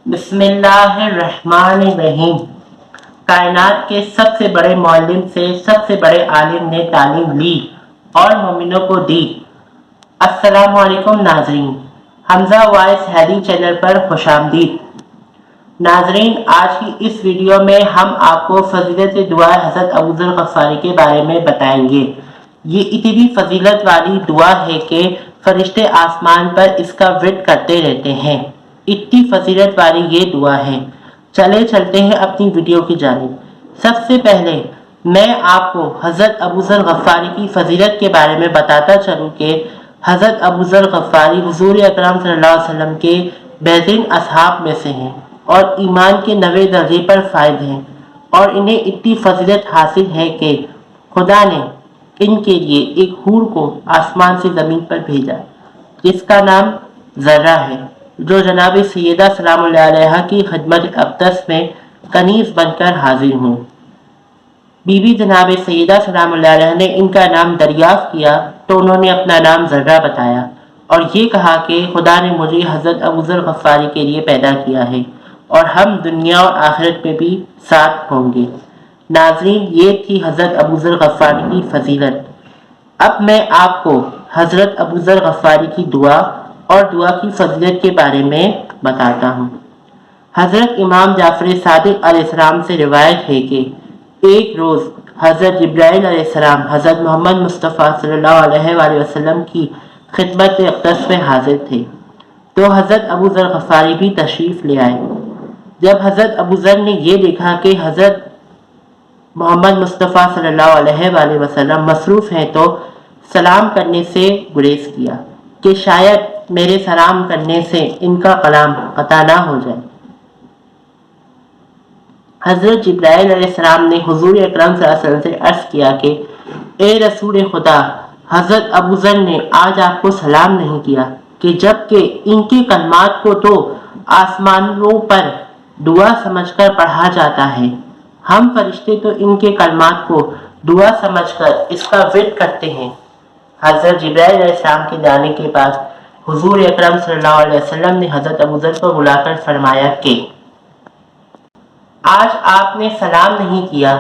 बिस्मिल्लाहिर्रहमानिर्रहीम। कायनात के सबसे बड़े मौल्लिम से सबसे बड़े आलिम ने तालीम ली और मोमिनों को दी। अस्सलामु अलैकुम नाजरीन, हमजा वॉइस हैदी चैनल पर खुशामदीद। नाजरीन, आज की इस वीडियो में हम आपको फजीलत दुआ हज़रत अबू ज़र गफ़ारी के बारे में बताएंगे। ये इतनी फजीलत वाली दुआ है कि फरिश्ते आसमान पर इसका विर्द करते रहते हैं। इतनी फजीलत वाली ये दुआ है। चलते हैं अपनी वीडियो की जानिब। सबसे पहले मैं आपको हज़रत अबू ज़र गफ़ारी की फजीलत के बारे में बताता चलूँ कि हज़रत अबू ज़र गफ़ारी हुज़ूर अकरम सल्लल्लाहु अलैहि वसल्लम के बेहतरीन असहाब में से हैं और ईमान के 90 दर्जे पर फायद हैं और इन्हें इतनी फजीलत हासिल है कि खुदा ने इनके लिए एक हूर को आसमान से ज़मीन पर भेजा जिसका नाम ज़र्रा है, जो जनाब सैयदा सलामुल्लाह अलैहा की खिदमत अक़दस में कनीज़ बनकर हाजिर हूँ। बीबी जनाब सैयदा सलामुल्लाह अलैहा ने इनका नाम दरियाफ़्त किया तो उन्होंने अपना नाम ज़र्रा बताया और ये कहा कि खुदा ने मुझे हज़रत अबू ज़र गफ़ारी के लिए पैदा किया है और हम दुनिया और आखिरत में भी साथ होंगे। नाज़रीन, ये थी हज़रत अबू ज़र गफ़ारी की फजीलत। अब मैं आपको हज़रत अबू ज़र गफ़ारी की दुआ और दुआ की फजीलत के बारे में बताता हूँ। हज़रत इमाम जाफ़र सादिक़ अलैहिस्सलाम से रिवायत है कि एक रोज़ हज़रत जिब्राइल अलैहिस्सलाम हज़रत मोहम्मद मुस्तफ़ा सल्लल्लाहु अलैहि वसल्लम की खिदमत अक़दस में हाजिर थे तो हज़रत अबू ज़र गफ़ारी भी तशरीफ़ ले आए। जब हज़रत अबू ज़र ने यह देखा कि हज़रत मोहम्मद मुस्तफ़ा सल्लल्लाहु अलैहि वसल्लम मसरूफ़ हैं तो सलाम करने से गुरेज़ किया कि शायद मेरे सलाम करने से इनका कलाम क़ता ना हो जाए। हज़रत जिब्राइल अलैहिस्सलाम ने हुज़ूर अकरम सल्लल्लाहु अलैहि वसल्लम से अर्ज़ किया कि ए रसूल खुदा, हज़रत अबू ज़र ने आज आपको सलाम नहीं किया कि जबकि इनके कलमात को तो आसमानों पर दुआ समझकर पढ़ा जाता है। हम फरिश्ते तो इनके कलमात को दुआ समझकर इसका विर्द करते हैं। हज़रत जिब्राइल अलैहिस्सलाम के जाने के बाद हुज़ूर अकरम सल्लल्लाहु अलैहि वसल्लम ने हज़रत अबू ज़र को बुलाकर फरमाया कि आज आपने सलाम नहीं किया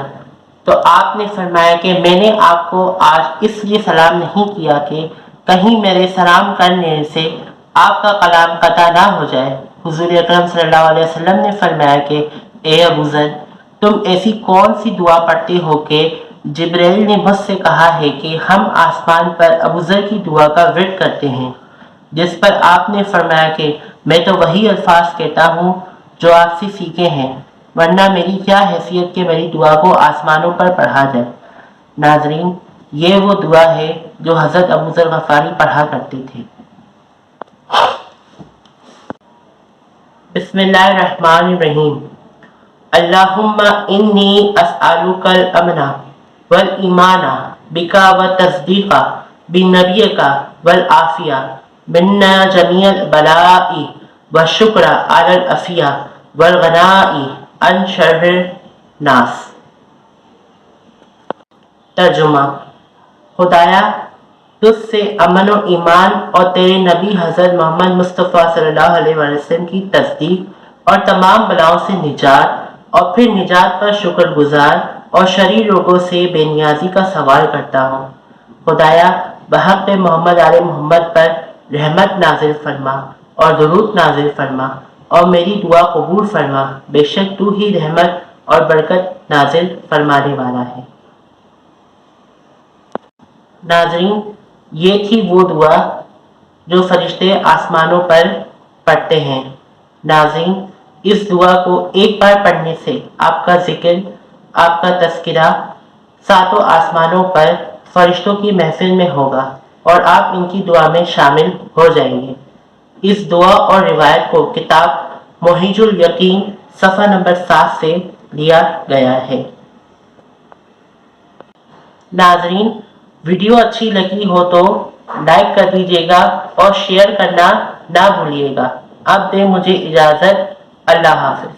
तो आपने फरमाया कि मैंने आपको आज इसलिए सलाम नहीं किया कि कहीं मेरे सलाम करने से आपका कलाम क़ता ना हो जाए। हुज़ूर अकरम सल्लल्लाहु अलैहि वसल्लम ने फरमाया कि ए अबू ज़र, तुम ऐसी कौन सी दुआ पढ़ते हो कि जिब्राइल ने मुझसे कहा है कि हम आसमान पर अबू ज़र की दुआ का विर्द करते हैं, जिस पर आपने फरमाया कि मैं तो वही अल्फाज कहता हूँ जो आपसे सीखे हैं, वरना मेरी क्या हैसियत कि मेरी दुआ को आसमानों पर पढ़ा जाए। नाजरीन, ये वो दुआ है जो हज़रत अबू ज़र गफ़ारी पढ़ा करते थे। बिस्मिल्लाहिर्रहमानिर्रहीम। अल्लाहुम्मा इन्नी अस्अलुकल अमना वल ईमाना बिका व तस्दीक़ा बिनबिय्यका वल आफ़िया मिन्ना जमीअल बलाइ व शुक्र अलल अफ़िया वल गनाई अन शर्रिन नास। तर्जुमा: खुदाया, तुझसे अमन व ईमान और तेरे नबी हज़रत मोहम्मद मुस्तफ़ा सल्लल्लाहु अलैहि वसल्लम की तस्दीक और तमाम बलाओं से निजात और फिर निजात पर शुक्रगुजार और शरीर लोगों से बेनियाजी का सवाल करता हूँ। खुदाया, बहक़ मोहम्मद आले मोहम्मद पर रहमत नाजिल फरमा और दुरूद नाजिल फरमा और मेरी दुआ कबूल फरमा। बेशक तू ही रहमत और बरकत नाजिल फरमाने वाला है। नाज़रीन, ये थी वो दुआ जो फरिश्ते आसमानों पर पढ़ते हैं। नाज़रीन, इस दुआ को एक बार पढ़ने से आपका जिक्र, आपका तज़किरा सातों आसमानों पर फरिश्तों की महफिल में होगा और आप इनकी दुआ में शामिल हो जाएंगे। इस दुआ और रिवायत को किताब मोहिजुल यकीन सफ़ा नंबर 7 से लिया गया है। नाज़रीन, वीडियो अच्छी लगी हो तो लाइक कर दीजिएगा और शेयर करना ना भूलिएगा। अब दें मुझे इजाज़त। अल्लाह हाफ़िज़।